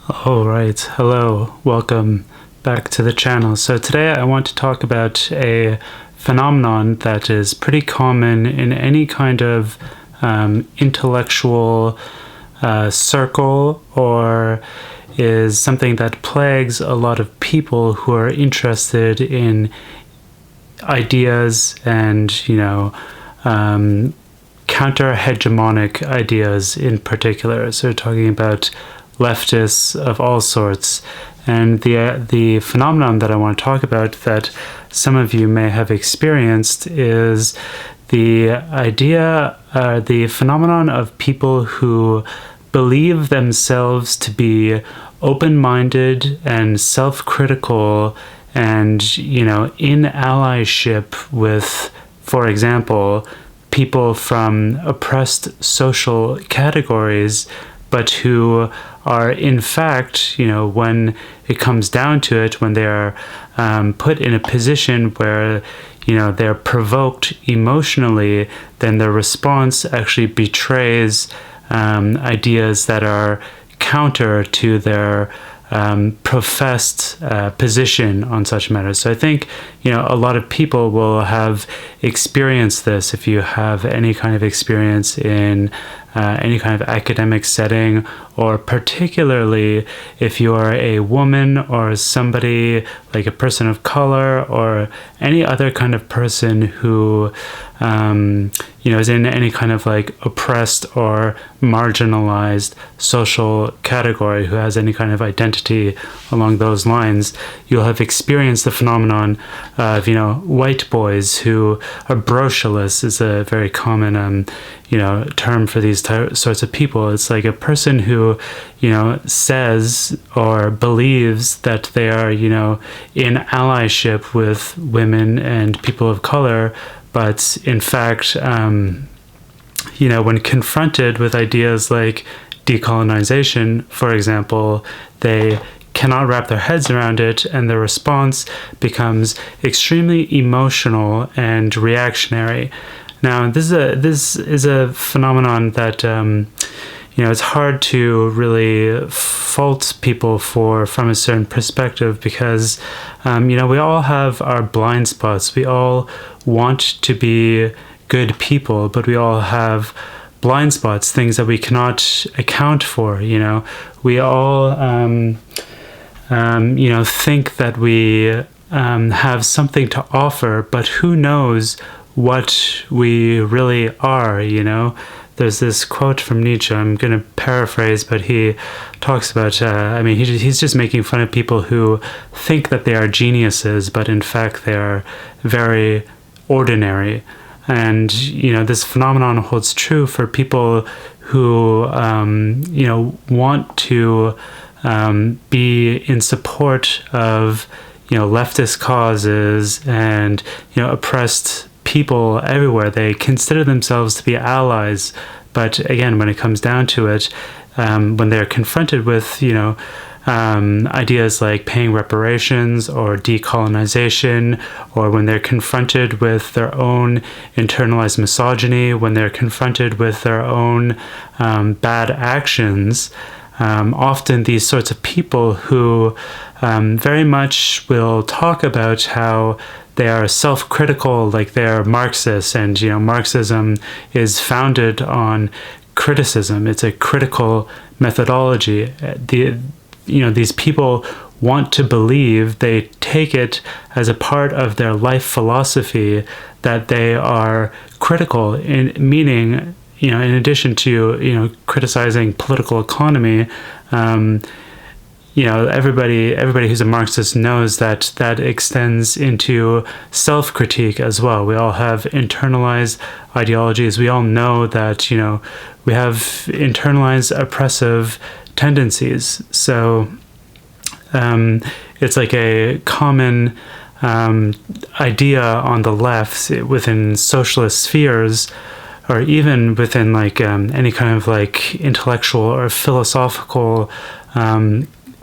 All right, hello, welcome back to the channel. So today I want to talk about a phenomenon that is pretty common in any kind of intellectual circle, or is something that plagues a lot of people who are interested in ideas and, counter-hegemonic ideas in particular. So we're talking about leftists of all sorts. And the phenomenon that I want to talk about that some of you may have experienced is the the phenomenon of people who believe themselves to be open-minded and self-critical and, in allyship with, for example, people from oppressed social categories, but who are in fact, when it comes down to it, when they are put in a position where, they're provoked emotionally, then their response actually betrays ideas that are counter to their professed position on such matters. So I think, a lot of people will have experienced this. If you have any kind of experience in any kind of academic setting, or particularly if you are a woman or somebody like a person of color or any other kind of person who is in any kind of like oppressed or marginalized social category, who has any kind of identity along those lines, you'll have experienced the phenomenon of, white boys who are brocialist is a very common, term for these sorts of people. It's like a person who, says or believes that they are, in allyship with women and people of color, but in fact, when confronted with ideas like decolonization, for example, they cannot wrap their heads around it, and their response becomes extremely emotional and reactionary. Now, this is a phenomenon that it's hard to really fault people for from a certain perspective, because we all have our blind spots. We all want to be good people, but we all have blind spots, things that we cannot account for. We all think that we have something to offer, but who knows what we really are. There's this quote from Nietzsche, I'm going to paraphrase, but he talks about, he's just making fun of people who think that they are geniuses, but in fact they are very ordinary. And, this phenomenon holds true for people who, want to be in support of, leftist causes and, oppressed people everywhere. They consider themselves to be allies, but again, when it comes down to it, when they're confronted with ideas like paying reparations or decolonization, or when they're confronted with their own internalized misogyny, when they're confronted with their own bad actions, often these sorts of people who very much will talk about how they are self-critical, like they're Marxists, and Marxism is founded on criticism. It's a critical methodology. These people want to believe, they take it as a part of their life philosophy, that they are critical, meaning, in addition to criticizing political economy, everybody who's a Marxist knows that that extends into self-critique as well. We all have internalized ideologies. We all know that, we have internalized oppressive tendencies. So it's like a common idea on the left within socialist spheres, or even within like any kind of like intellectual or philosophical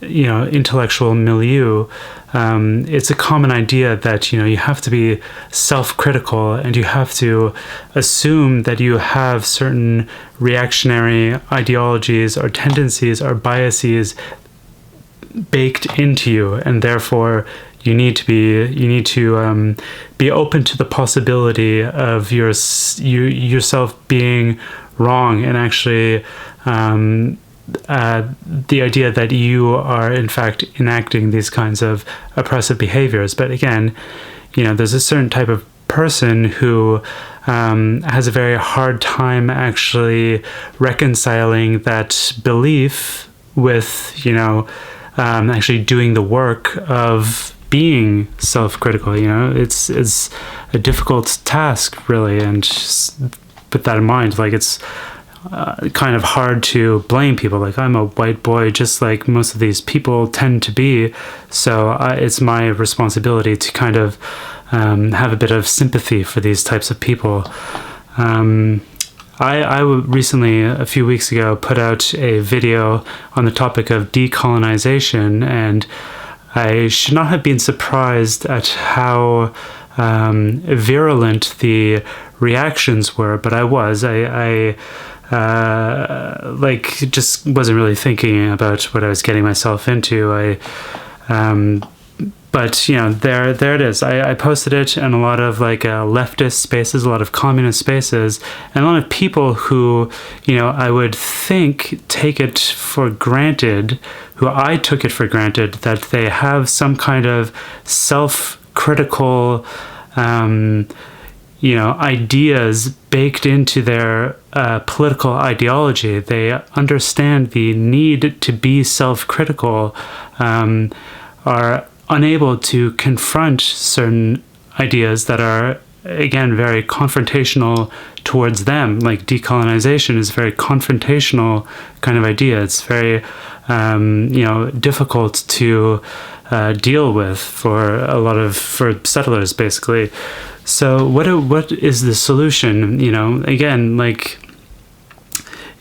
intellectual milieu. It's a common idea that you have to be self-critical, and you have to assume that you have certain reactionary ideologies or tendencies or biases baked into you, and therefore you need to be open to the possibility of yourself being wrong, and actually the idea that you are in fact enacting these kinds of oppressive behaviors. But again, there's a certain type of person who has a very hard time actually reconciling that belief with actually doing the work of being self-critical. It's a difficult task, really, and just put that in mind. Like, it's kind of hard to blame people. Like, I'm a white boy just like most of these people tend to be, so it's my responsibility to kind of have a bit of sympathy for these types of people. I recently, a few weeks ago, put out a video on the topic of decolonization, and I should not have been surprised at how virulent the reactions were, but I was. I just wasn't really thinking about what I was getting myself into. But there it is. I posted it in a lot of leftist spaces, a lot of communist spaces, and a lot of people who I would think take it for granted, who I took it for granted, that they have some kind of self-critical ideas baked into their political ideology. They understand the need to be self-critical, are unable to confront certain ideas that are, again, very confrontational towards them. Like, decolonization is a very confrontational kind of idea. It's very difficult to deal with for settlers, basically. So what is the solution? Again,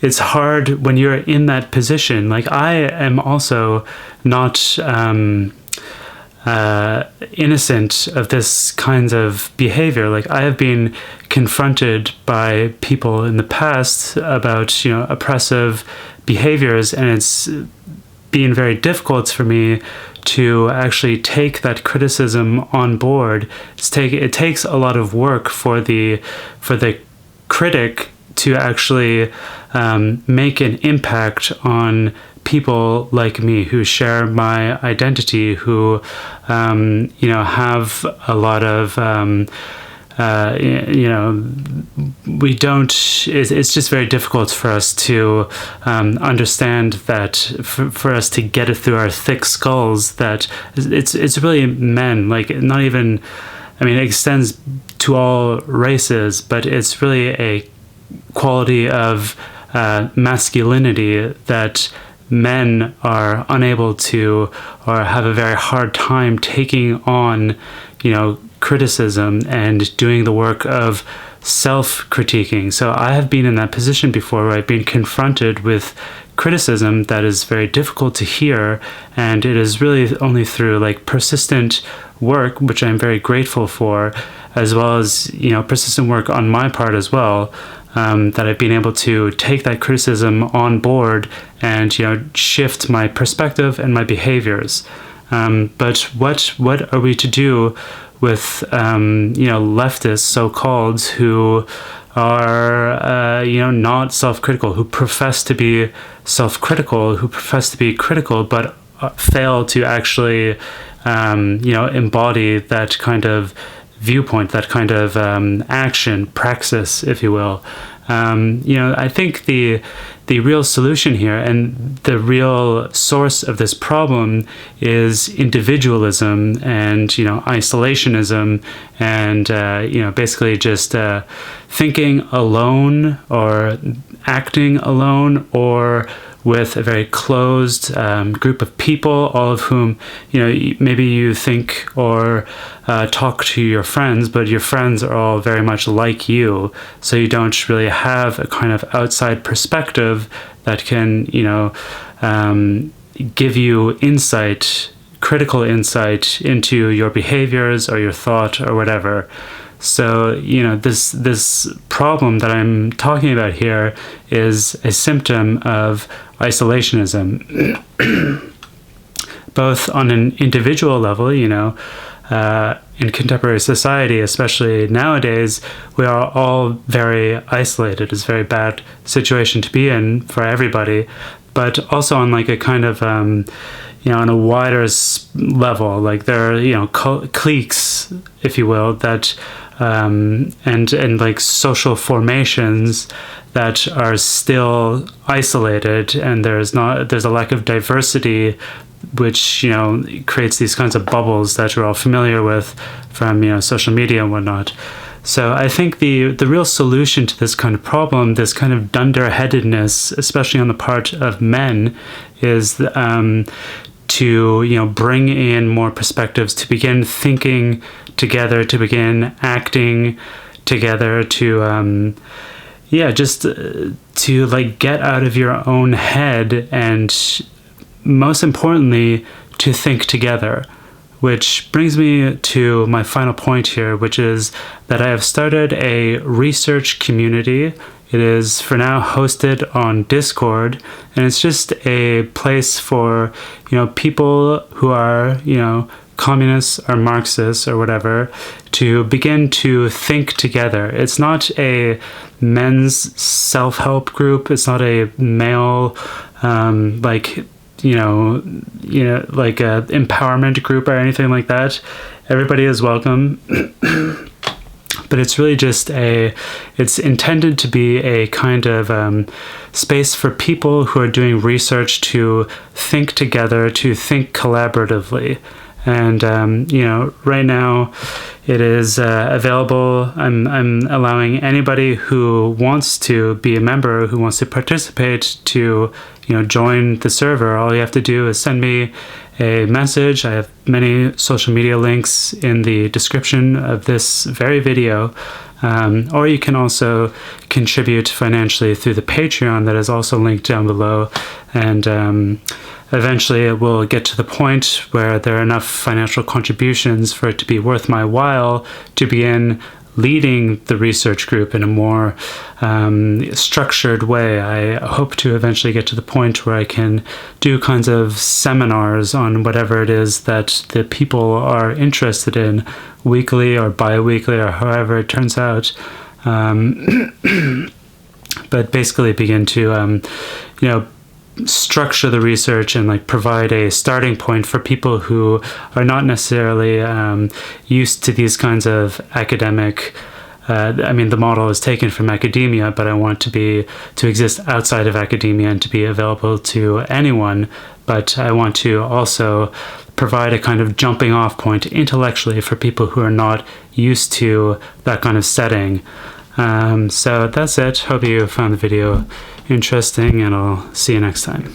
it's hard when you're in that position. Like, I am also not innocent of this kinds of behavior. Like, I have been confronted by people in the past about oppressive behaviors, and it's been very difficult for me to actually take that criticism on board. It takes a lot of work for the critic to actually make an impact on people like me who share my identity, who have a lot of we don't. It's just very difficult for us to understand that. For us to get it through our thick skulls that it's really men. Like, not even. I mean, it extends to all races, but it's really a quality of masculinity that men are unable to, or have a very hard time taking on, criticism and doing the work of self-critiquing. So I have been in that position before, where I've been confronted with criticism that is very difficult to hear, and it is really only through persistent work, which I'm very grateful for, as well as persistent work on my part as well, that I've been able to take that criticism on board and shift my perspective and my behaviors. But what are we to do with leftists, so-called, who are not self-critical, who profess to be self-critical, who profess to be critical, but fail to actually embody that kind of viewpoint, that kind of action, praxis, if you will. I think the real solution here, and the real source of this problem, is individualism and isolationism, and basically just thinking alone, or acting alone, or with a very closed group of people, all of whom maybe you think or talk to your friends, but your friends are all very much like you, so you don't really have a kind of outside perspective that can give you insight, critical insight into your behaviors or your thought or whatever. So this problem that I'm talking about here is a symptom of isolationism. both on an individual level, in contemporary society, especially nowadays, we are all very isolated. It's a very bad situation to be in for everybody, but also on like a kind of, on a wider level, like there are, cliques, if you will, that, and like social formations that are still isolated, and there's a lack of diversity, which creates these kinds of bubbles that we're all familiar with from social media and whatnot. So I think the real solution to this kind of problem, this kind of dunderheadedness, especially on the part of men, is to bring in more perspectives, to begin thinking together, to begin acting together, to just to like get out of your own head, and most importantly, to think together. Which brings me to my final point here, which is that I have started a research community. It is for now hosted on Discord, and it's just a place for people who are communists or Marxists or whatever to begin to think together. It's not a men's self-help group. It's not a male like a empowerment group or anything like that. Everybody is welcome. But it's really just it's intended to be a kind of space for people who are doing research to think together, to think collaboratively. And right now it is available. I'm allowing anybody who wants to be a member, who wants to participate, to join the server. All you have to do is send me a message. I have many social media links in the description of this very video. Or you can also contribute financially through the Patreon that is also linked down below. And eventually it will get to the point where there are enough financial contributions for it to be worth my while to begin leading the research group in a more structured way. I hope to eventually get to the point where I can do kinds of seminars on whatever it is that the people are interested in, weekly or bi-weekly or however it turns out. But basically begin to structure the research and like provide a starting point for people who are not necessarily used to these kinds of academic the model is taken from academia, but I want to exist outside of academia and to be available to anyone. But I want to also provide a kind of jumping off point intellectually for people who are not used to that kind of setting. So that's it. Hope you found the video interesting, and I'll see you next time.